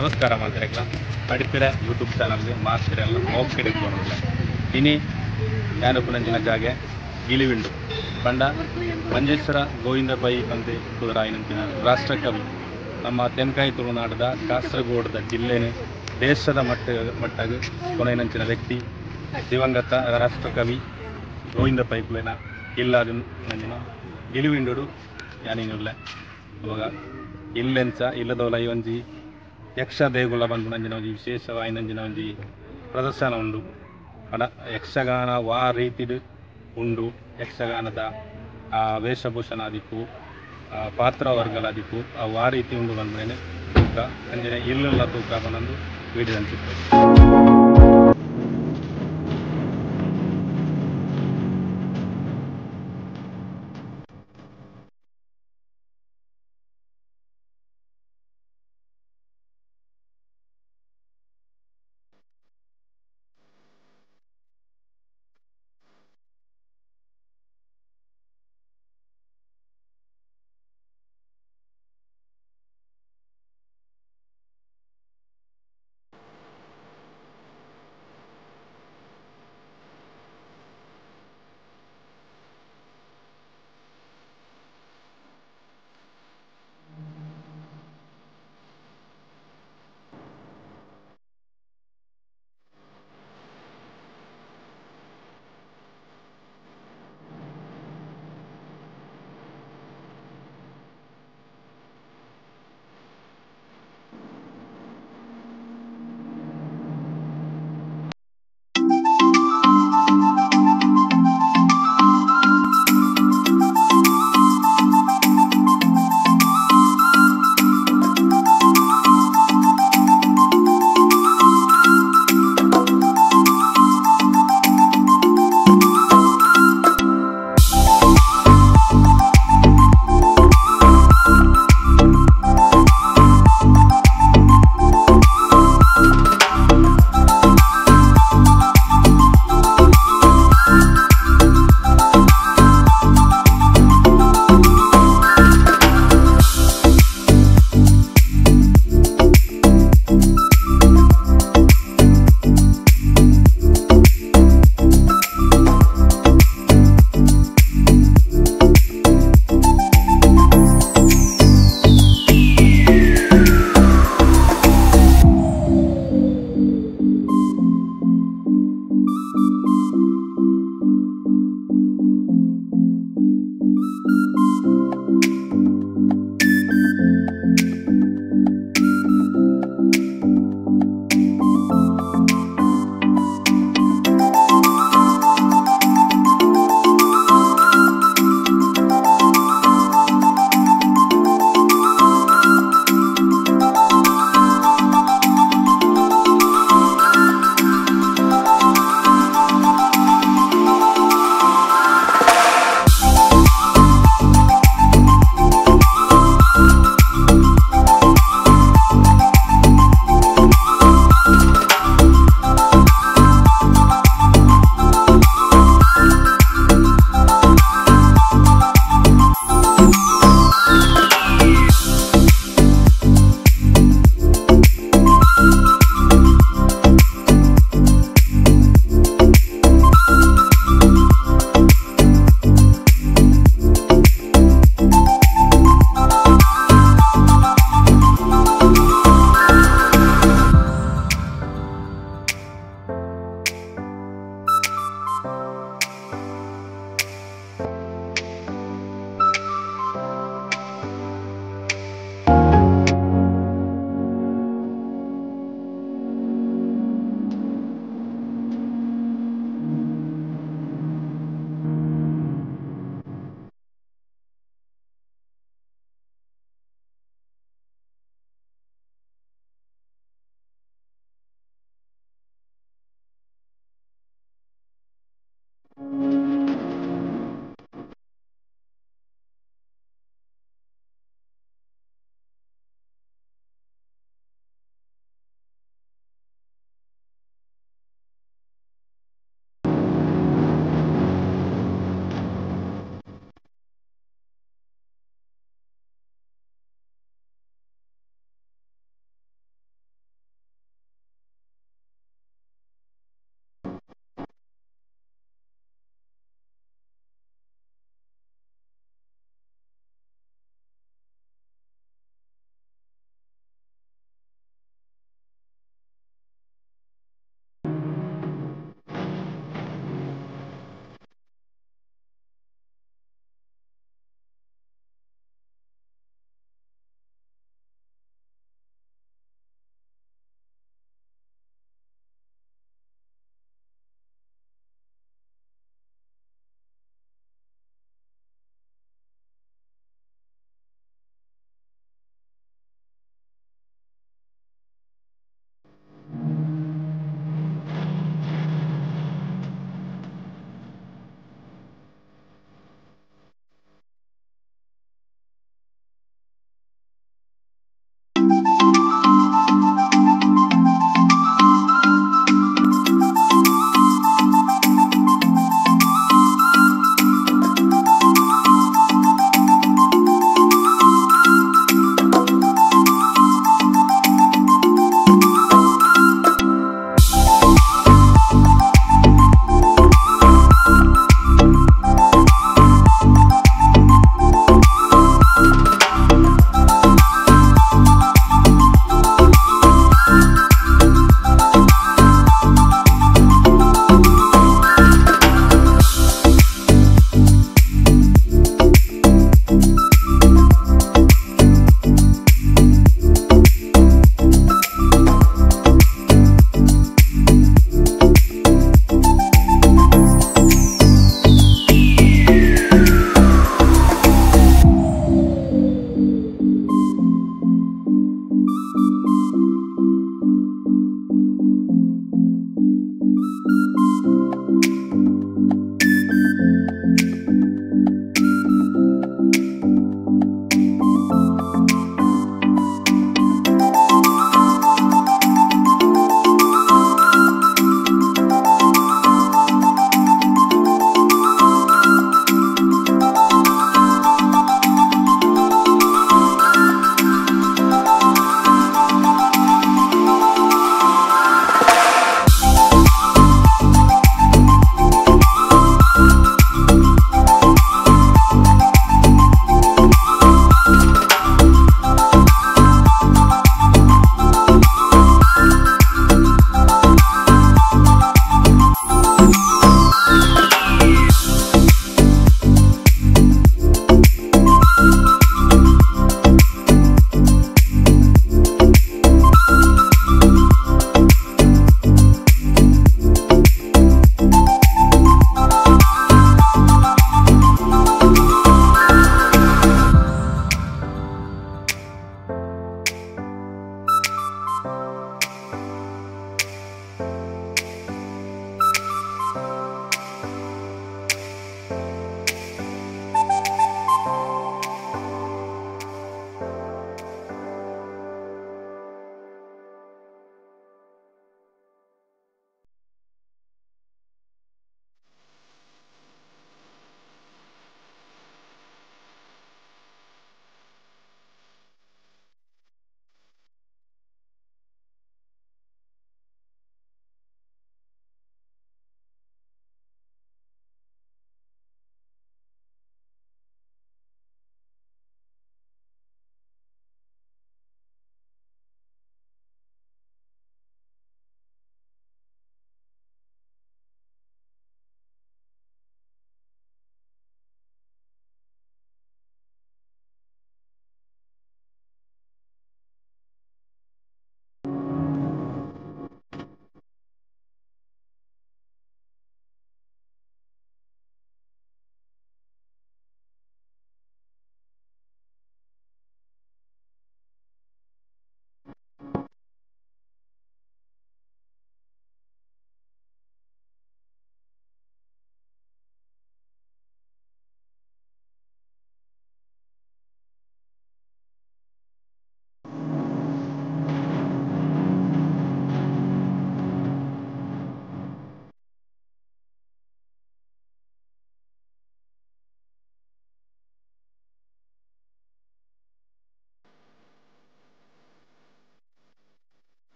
ನಮಸ್ಕಾರ ಮಾತ್ರೆಗಳ ಪಡಿಪಿರ ಯೂಟ್ಯೂಬ್ ಚಾನಲ್ಗೆ ಮಾಸ್ತಿರೆಲ್ಲ ಹೋಗ್ತಿಡ್ಕೊಳ್ಳಲ್ಲ ಇನಿ ಯಾನಪ್ಪನಂಚಿನ ಜಾಗೆ ಗಿಲಿವಿಂಡು ಬಂಡ ಮಂಜೇಶ್ವರ ಗೋವಿಂದ ಪೈ ಪಂತೆ ಕುದುರಾಯಿನಂಚಿನ ರಾಷ್ಟ್ರಕವಿ ನಮ್ಮ ತೆಂಕಾಯಿ ತುಳುನಾಡದ ಕಾಸರಗೋಡದ ಜಿಲ್ಲೆನೇ ದೇಶದ ಮಟ್ಟಗೆ ಕೊನೆಯಂಚಿನ ವ್ಯಕ್ತಿ ದಿವಂಗತ ರಾಷ್ಟ್ರಕವಿ ಗೋವಿಂದ ಪೈ ಕುಲೆನ ಇಲ್ಲಾದ ನಂಜಿನ ಗಿಲಿವಿಂಡು ಯಾನಿನುಲ್ಲ ಅವಾಗ ಇಲ್ಲೆಂಚ ಇಲ್ಲದವಲ ಒಂಜಿ ಯಕ್ಷ ದೇಗುಲ ಬಂದು ನಂಜಿನ ಒಂಜಿ ವಿಶೇಷವಾಯಿ ನಂಜಿನ ಒಂಜಿ ಪ್ರದರ್ಶನ ಉಂಡು ಅಡ ಯಕ್ಷಗಾನ ವಾ ರೀತಿಡ್ ಉಂಡು ಯಕ್ಷಗಾನದ ವೇಷಭೂಷಣ ಆದಿಪ್ಪು ಪಾತ್ರವರ್ಗಲಾದಿಪ್ಪು ವಾ ರೀತಿ ಉಂಡು ಬಂದ್ಮೇಲೆ ತೂಕ ಅಂಜನೆ ಇಲ್ಲೆಲ್ಲ ತೂಕ ಬಂದು ವಿಡಿಯೋ ಅನ್ಸುತ್ತೆ.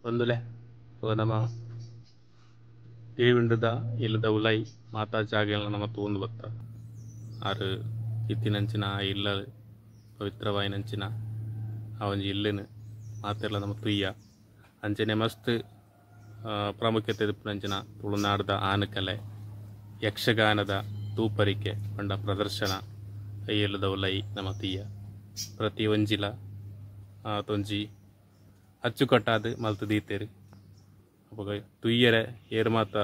ಒಂದುಲೆ ನಮ್ಮ ಗಿಳಿವಿಂಡದ ಇಲ್ಲದ ಉಲೈ ಮಾತಾ ಜಾಗ ನಮ್ಮ ತೂಂದು ಬತ್ತ ಆರು ಇತ್ತಿನಂಚಿನ ಇಲ್ಲ ಪವಿತ್ರವಾಯಿನಂಚಿನ ಆ ಒಂಜಿ ಇಲ್ಲಿನ ಮಾತೆಲ್ಲ ನಮ್ಮ ತುಯ್ಯ ಅಂಚನೆ ಮಸ್ತ್ ಪ್ರಾಮುಖ್ಯತೆ ಇಪ್ಪುನಂಚಿನ ತುಳುನಾಡದ ಆನಕಲೆ ಯಕ್ಷಗಾನದ ತೂಪರಿಕೆ ಪಂಡ ಪ್ರದರ್ಶನ ಇಲ್ಲದ ಉಲೈ ನಮ್ಮ ತುಯ್ಯ ಪ್ರತಿ ಒಂಜಿಲ ತೊಂಜಿ ಅಚ್ಚುಕಟ್ಟಾದ ಮಲ್ತು ದೀತೇರು ಅವಾಗ ತುಯ್ಯರೆ ಏರು ಮಾತ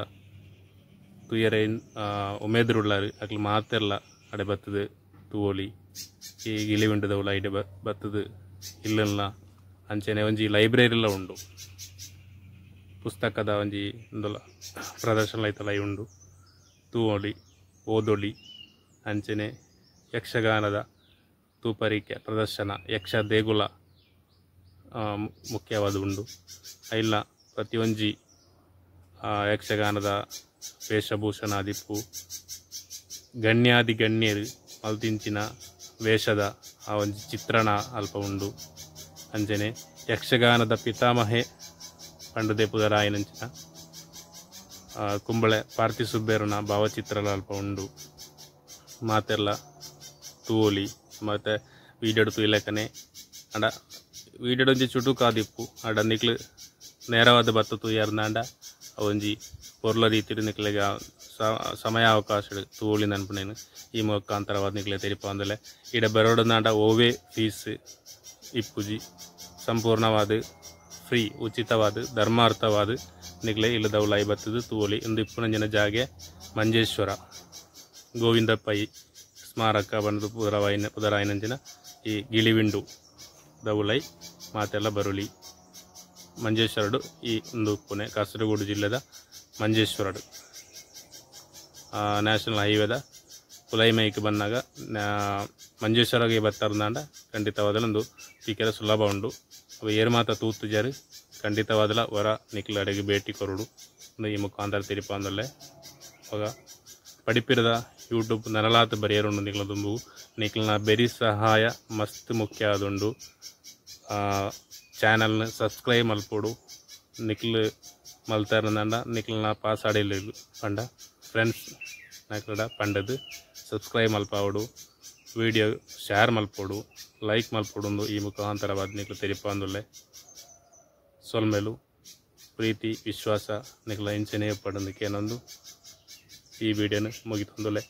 ತುಯ್ಯರೆ ಉಮೇದುರುಳ್ಳಾರು ಅಕ್ಲು ಮಾತೆಲ್ಲ ಅಡೆ ಬತ್ತದು ತೂವೋಲಿ ಈ ಗಿಳಿವಿಂಡದ ಉಲ ಇಡೆ ಬತ್ತದು ಇಲ್ಲಲ್ಲ ಅಂಚನೆ ಒಂಜಿ ಲೈಬ್ರರಿಲ ಉಂಡು ಪುಸ್ತಕದ ಒಂಜಿ ಒಂದಲ್ಲ ಪ್ರದರ್ಶನ ಐತಲ್ಲ ಉಂಡು ತೂವೋಲಿ ಓದೋಲಿ ಅಂಚನೆ ಯಕ್ಷಗಾನದ ತೂಪರಿಕೆ ಪ್ರದರ್ಶನ ಯಕ್ಷ ದೇಗುಲ ಮುಖ್ಯವಾದ ಉಂಡು ಇಲ್ಲ ಪ್ರತಿಯೊಂಜಿ ಯಕ್ಷಗಾನದ ವೇಷಭೂಷಣ ದಿಪ್ಪು ಗಣ್ಯಾದಿ ಗಣ್ಯರು ಮಲ್ತಿಂಚಿನ ವೇಷದ ಆ ಒಂದು ಚಿತ್ರಣ ಅಲ್ಪ ಉಂಡು ಅಂಜನೆ ಯಕ್ಷಗಾನದ ಪಿತಾಮಹೆ ಪಂಡದೆ ಪುದರಾಯನಂಚಿನ ಕುಂಬಳೆ ಪಾರ್ಥಿ ಸುಬ್ಬೇರನ ಭಾವಚಿತ್ರಲ ಅಲ್ಪ ಉಂಡು ಮಾತೆಲ್ಲ ತೂವೋಲಿ ಮತ್ತು ವೀಡಿಯೋಡು ತೂಯಿಲೆಕ್ಕನೆ ಅಂಡ ವೀಡಿಯೋಡೊಂಜಿ ಚುಟುಕಾದಿಪ್ಪು ಅಡ ನಿಕ್ಲು ನೇರವಾದ ಬತ್ತ ತೂಯಾರ್ದಾಂಡ ಒಂಜಿ ಪೊರ್ಲ ರೀತಿಡು ನಿಕ್ಲೆಗೆ ಸಮಯ ಅವಕಾಶ ತೂವೋಲಿ ನೆನಪುನೇನು ಈ ಮುಖಾಂತರವಾದ ನಿಕ್ಲೆ ತೆರಿಪ ಅಂದಲೆ ಇಡ ಬರೋಡನಾಂಡ ಓವೇ ಫೀಸ್ ಇಪ್ಪುಜಿ ಸಂಪೂರ್ಣವಾದ ಫ್ರೀ ಉಚಿತವಾದ ಧರ್ಮಾರ್ಥವಾದ ನಿಕ್ಲೆ ಇಲ್ಲದ ಉಲೈ ಬತ್ತದು ತೂವೋಲಿ ಇಂದು ಇಪ್ಪುನಂಜನ ಜಾಗೆ ಮಂಜೇಶ್ವರ ಗೋವಿಂದ ಪೈ ಸ್ಮಾರಕ ಬಂದು ಪುದರಾಯನಂಚಿನ ಈ ಗಿಳಿವಿಂಡು ದೌಲೈ ಮಾತೆಲ್ಲ ಬರುಳಿ ಮಂಜೇಶ್ವರಡು ಈ ಒಂದು ಪುಣೆ ಕಾಸರಗೋಡು ಜಿಲ್ಲೆದ ಮಂಜೇಶ್ವರಡು ನ್ಯಾಷನಲ್ ಹೈವೇದ ಉಲೈಮೈಗೆ ಬಂದಾಗ ಮಂಜೇಶ್ವರಗೆ ಬತ್ತಾರ್ದಾಂಡ ಖಂಡಿತವಾದಲೊಂದು ಟೀಕೆದ ಸುಲಭ ಉಂಡು ಅವು ಏರು ಮಾತ ತೂತು ಜಾರಿ ಖಂಡಿತವಾದಲ ಹೊರ ನಿಕ್ಲ ಅಡೆಗೆ ಭೇಟಿ ಕೊರಡು ಈ ಮುಖಾಂತರ ತಿರಿಪ ಅಂದಲ್ಲೇ ಅವಾಗ ಪಡಿಪಿರದ ಯೂಟ್ಯೂಬ್ ನರಲಾತ ಬರೆಯರುಂಡು ನಿಕ್ಲ ತುಂಬು ನಿಕ್ಲನ ಬೆರಿ ಸಹಾಯ ಮಸ್ತ್ ಮುಖ್ಯ ಆದುಂಡು ಚಾನಲ್ನ ಸಬ್ಸ್ಕ್ರೈಬ್ ಮಲ್ಪೋಡು ನಿಕ್ಲು ಮಲ್ತಾರಂದ ನಿಕ್ಲನ ಪಾಸ್ ಆಡಿಲ್ಲ ಪಂಡ ಫ್ರೆಂಡ್ಸ್ ನಕ್ಲಡ ಪಂಡದು ಸಬ್ಸ್ಕ್ರೈಬ್ ಮಲ್ಪಾವಡು ವಿಡಿಯೋ ಶೇರ್ ಮಲ್ಪೋಡು ಲೈಕ್ ಮಲ್ಪೋಡು ಈ ಮುಖಾಂತರವಾದ ನಿಕ್ಲು ತೆರಿಪ ಅಂದುಲ್ಲೆ ಸೊಲ್ಮೇಲು ಪ್ರೀತಿ ವಿಶ್ವಾಸ ನಿಕ್ಲ ಇಂಚನೆ ಪಡೋದಕ್ಕೆ ಏನೊಂದು ಈ ವಿಡಿಯೋನ ಮುಗಿತಂದುಲ್ಲೆ.